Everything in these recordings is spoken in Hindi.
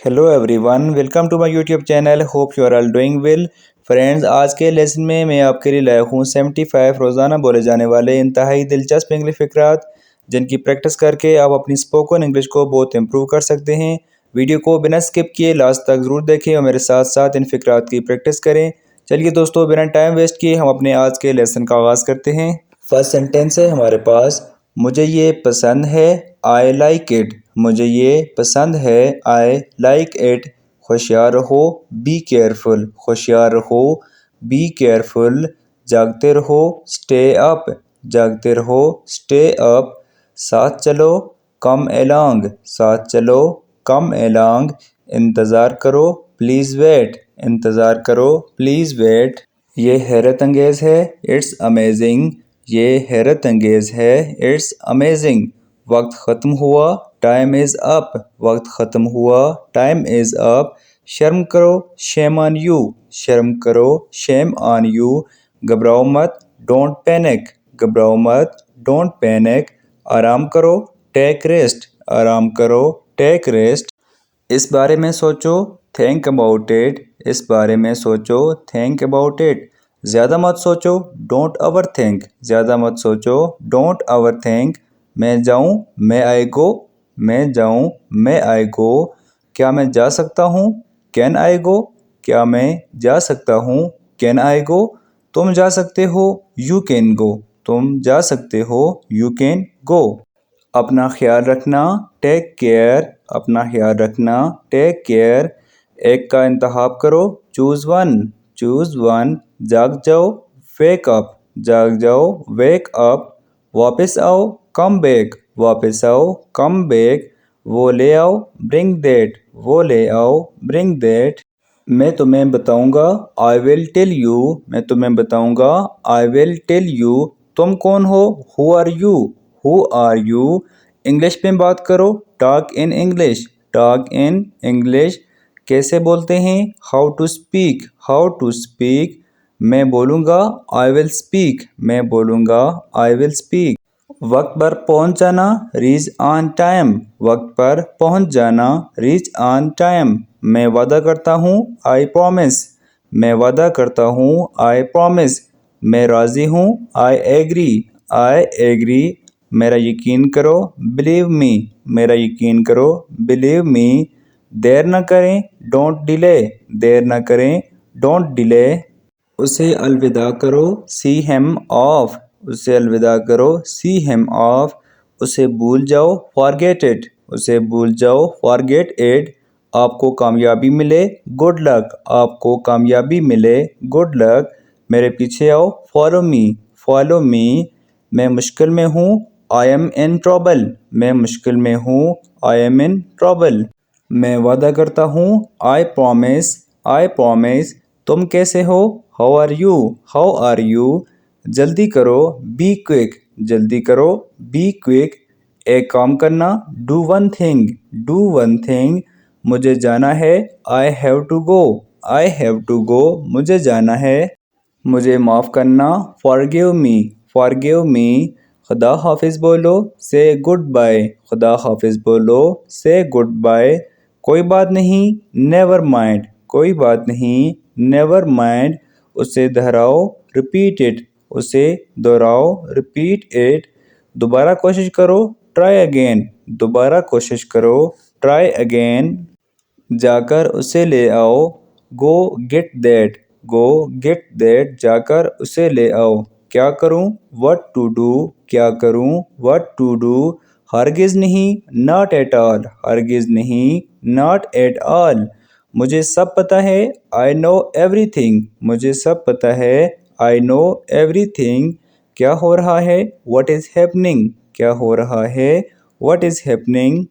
Hello everyone, welcome to my YouTube channel. Hope you are all doing well. Friends, आज के लेसन में मैं आपके लिए लाया हूँ 75 रोज़ाना बोले जाने वाले इंतहाई दिलचस्प इंग्लिश फ़िक्रात, जिनकी प्रैक्टिस करके आप अपनी स्पोकन इंग्लिश को बहुत इम्प्रूव कर सकते हैं। वीडियो को बिना स्किप किए लास्ट तक ज़रूर देखें और मेरे साथ साथ इन फ़िक्रात की प्रैक्टिस करें। चलिए दोस्तों, बिना टाइम वेस्ट किए हम अपने आज के लेसन का आगाज़ करते हैं। फर्स्ट सेंटेंस है हमारे पास, मुझे ये पसंद है, आई लाइक इट। मुझे ये पसंद है, आई लाइक इट। होशियार रहो, बी केयरफुल। होशियार रहो, बी केयरफुल। जागते रहो, स्टे अप। जागते रहो, स्टे अप। साथ चलो, कम एलॉन्ग। साथ चलो, कम एलॉन्ग। इंतज़ार करो, प्लीज़ वेट। इंतज़ार करो, प्लीज़ वेट। ये हैरत अंगेज़ है, इट्स अमेजिंग। ये हैरत अंगेज़ है, इट्स अमेजिंग। वक्त ख़त्म हुआ, टाइम इज़ अप। वक्त ख़त्म हुआ, टाइम इज़ अप। शर्म करो, शेम ऑन यू। शर्म करो, शेम ऑन यू। घबराओ मत, डोंट पैनिक। घबराओ मत, डोंट पैनिक। आराम करो, टेक रेस्ट। आराम करो, टेक रेस्ट। इस बारे में सोचो, थिंक अबाउट इट। इस बारे में सोचो, थिंक अबाउट इट। ज़्यादा मत सोचो, डोंट ओवर थिंक। ज़्यादा मत सोचो, डोंट ओवर थिंक। मैं जाऊँ, मैं आई गो। मैं जाऊँ, मैं आई गो। क्या मैं जा सकता हूँ, कैन आई गो। क्या मैं जा सकता हूँ, कैन आई गो। तुम जा सकते हो, यू कैन गो। तुम जा सकते हो, यू कैन गो। अपना ख्याल रखना, टेक केयर। अपना ख्याल रखना, टेक केयर। एक का इंतखाब करो, चूज़ वन। Choose one. जाग जाओ, वेक अप। जाग जाओ, वेक अप। वापस आओ, कम बैक। वापस आओ, कम बैक। वो ले आओ, ब्रिंग दैट। वो ले आओ, ब्रिंग दैट। मैं तुम्हें बताऊंगा, आई विल टेल यू। मैं तुम्हें बताऊंगा, आई विल टेल यू। तुम कौन हो, who are you. Who are you. इंग्लिश में बात करो, talk in English. Talk in English. कैसे बोलते हैं, how to speak. How to speak. मैं बोलूँगा, आई विल स्पीक। मैं बोलूँगा, आई विल स्पीक। वक्त पर पहुंच जाना, रीच ऑन टाइम। वक्त पर पहुंच जाना, रीच ऑन टाइम। मैं वादा करता हूँ, आई प्रॉमिस। मैं वादा करता हूँ, आई प्रॉमिस। मैं राज़ी हूँ, आई एग्री। I agree. मेरा यकीन करो, बिलीव मी। मेरा यकीन करो, बिलीव मी। देर न करें, डोंट डिले। देर न करें, डोंट डिले। उसे अलविदा करो, सी हिम ऑफ। उसे अलविदा करो, सी हिम ऑफ। उसे भूल जाओ, फॉरगेट इट। उसे भूल जाओ, फॉरगेट इट। आपको कामयाबी मिले, गुड लक। आपको कामयाबी मिले, गुड लक। मेरे पीछे आओ, फॉलो मी। Follow me. मैं मुश्किल में हूँ, आई एम इन ट्रबल। मैं मुश्किल में हूँ, आई एम इन ट्रबल। मैं वादा करता हूँ, आई प्रॉमिस। I promise. तुम कैसे हो, how are you. How are you. जल्दी करो, बी क्विक। जल्दी करो, बी क्विक। एक काम करना, do one thing. Do one thing. मुझे जाना है, I have to go. I have to go. मुझे जाना है। मुझे माफ़ करना, फॉरगिव मी। Forgive me. खुदा हाफिज़ बोलो, से गुड बाय। खुदा हाफिज़ बोलो, से गुड बाय। कोई बात नहीं, नेवर माइंड। कोई बात नहीं, नेवर माइंड। उसे दोहराओ, रिपीट इट। उसे दोहराओ, रिपीट इट। दोबारा कोशिश करो, ट्राई अगेन। दोबारा कोशिश करो, ट्राई अगेन। जाकर उसे ले आओ, गो get that. Go get that. जाकर उसे ले आओ। क्या करूं, व्हाट टू डू। क्या करूं, व्हाट टू डू। हरगिज़ नहीं, नॉट एट ऑल। हरगिज़ नहीं, नॉट एट ऑल। मुझे सब पता है, आई नो एवरीथिंग। मुझे सब पता है, आई नो एवरीथिंग। क्या हो रहा है, व्हाट इज़ हैपनिंग। क्या हो रहा है, व्हाट इज़ हैपनिंग।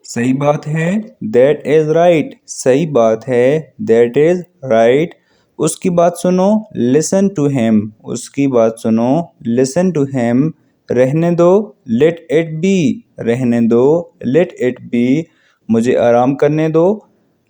सही बात है, दैट इज राइट। सही बात है, दैट इज राइट। उसकी बात सुनो, लिसन टू हिम। उसकी बात सुनो, लिसन टू हिम। रहने दो, लेट इट बी। रहने दो, लेट इट बी। मुझे आराम करने दो,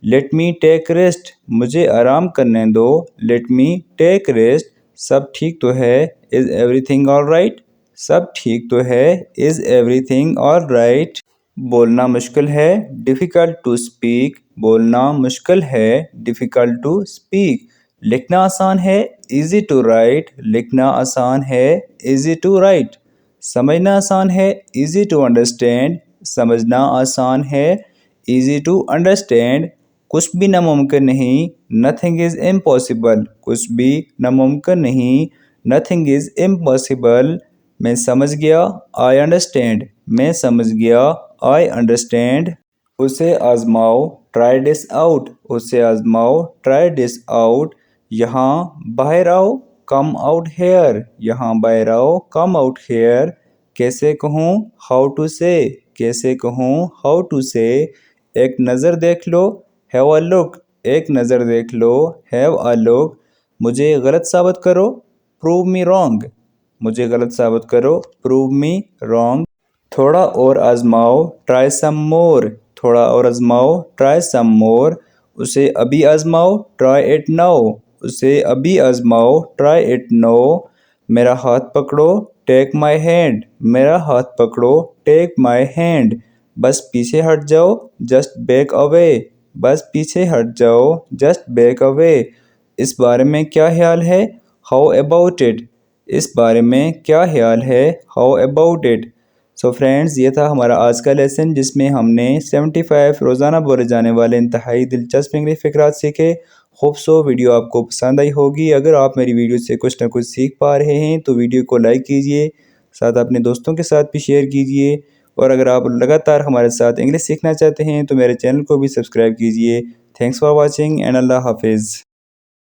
लेट मी टेक रेस्ट। मुझे आराम करने दो, लेट मी टेक रेस्ट। सब ठीक तो है, इज एवरीथिंग ऑल राइट। सब ठीक तो है, इज एवरीथिंग ऑल राइट। बोलना मुश्किल है, डिफ़िकल्ट टू स्पीक, बोलना मुश्किल है, डिफ़िकल्ट टू स्पीक। लिखना आसान है, इजी टू राइट, लिखना आसान है, इजी टू राइट। समझना आसान है, इजी टू अंडरस्टैंड, समझना आसान है, इजी टू अंडरस्टैंड। कुछ भी नामुमकिन नहीं, नथिंग इज़ इम्पॉसिबल, कुछ भी नामुमकिन नहीं, नथिंग इज़ इम्पॉसिबल। मैं समझ गया, आई अंडरस्टैंड, मैं समझ गया, आई अंडरस्टैंड। उसे आजमाओ, ट्राई दिस आउट, उसे आजमाओ, ट्राई दिस आउट। यहाँ बाहर आओ, कम आउट हेयर, यहाँ बाहर आओ, कम आउट हेयर। कैसे कहूँ, हाउ टू से, कैसे कहूँ, हाउ टू से। एक नज़र देख लो, हैव अ लुक, एक नज़र देख लो, हैव अ लुक। मुझे गलत साबित करो, प्रूव मी रॉन्ग, मुझे गलत साबित करो, प्रूव मी रॉन्ग। थोड़ा और आजमाओ, ट्राई सम मोर, थोड़ा और आजमाओ, ट्राई सम मोर। उसे अभी आजमाओ, ट्राई इट नाउ, उसे अभी आजमाओ, ट्राई इट नाउ। मेरा हाथ पकड़ो, टेक माई हैंड, मेरा हाथ पकड़ो, टेक माई हैंड। बस पीछे हट जाओ, जस्ट बैक अवे, बस पीछे हट जाओ, जस्ट बैक अवे। इस बारे में क्या ख्याल है, हाउ अबाउट इट, इस बारे में क्या ख्याल है, how about it. So friends, ये था हमारा आज का लेसन जिसमें हमने 75 रोज़ाना बोले जाने वाले इंतहाई दिलचस्प इंग्लिश फ़िक्रात सीखे। होप सो वीडियो आपको पसंद आई होगी। अगर आप मेरी वीडियो से कुछ ना कुछ सीख पा रहे हैं तो वीडियो को लाइक कीजिए, साथ अपने दोस्तों के साथ भी शेयर कीजिए। और अगर आप लगातार हमारे साथ इंग्लिश सीखना चाहते हैं तो मेरे चैनल को भी सब्सक्राइब कीजिए। थैंक्स फॉर वॉचिंग एंड अल्लाह हाफिज़।